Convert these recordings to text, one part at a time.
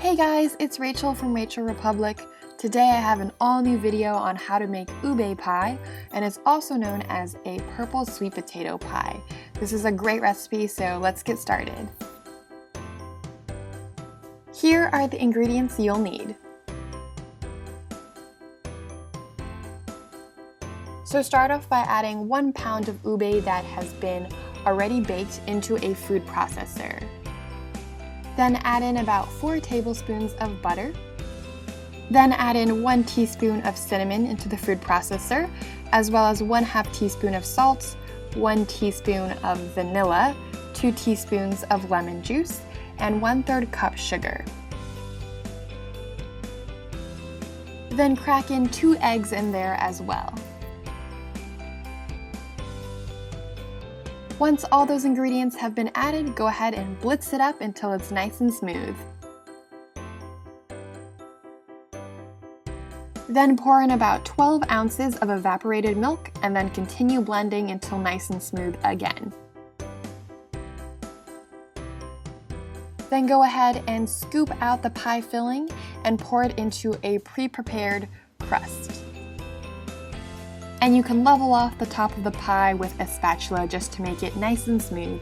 Hey guys, it's Rachel from Rachel Republic. Today I have an all-new video on how to make ube pie, and it's also known as a purple sweet potato pie. This is a great recipe, so let's get started. Here are the ingredients you'll need. So start off by adding 1 pound of ube that has been already baked into a food processor. Then add in about 4 tablespoons of butter. Then add in 1 teaspoon of cinnamon into the food processor, as well as 1/2 teaspoon of salt, 1 teaspoon of vanilla, 2 teaspoons of lemon juice, and 1/3 cup sugar. Then crack in 2 eggs in there as well. Once all those ingredients have been added, go ahead and blitz it up until it's nice and smooth. Then pour in about 12 ounces of evaporated milk and then continue blending until nice and smooth again. Then go ahead and scoop out the pie filling and pour it into a pre-prepared crust. And you can level off the top of the pie with a spatula just to make it nice and smooth.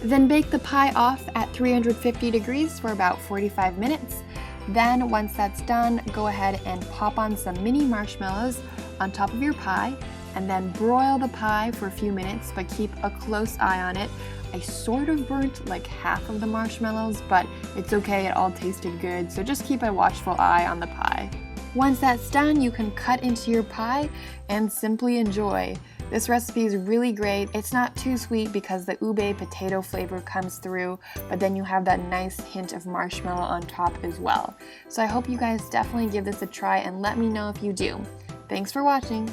Then bake the pie off at 350 degrees for about 45 minutes. Then once that's done, go ahead and pop on some mini marshmallows on top of your pie and then broil the pie for a few minutes, but keep a close eye on it. I sort of burnt like half of the marshmallows, but it's okay, it all tasted good, so just keep a watchful eye on the pie. Once that's done, you can cut into your pie and simply enjoy. This recipe is really great. It's not too sweet because the ube potato flavor comes through, but then you have that nice hint of marshmallow on top as well. So I hope you guys definitely give this a try and let me know if you do. Thanks for watching.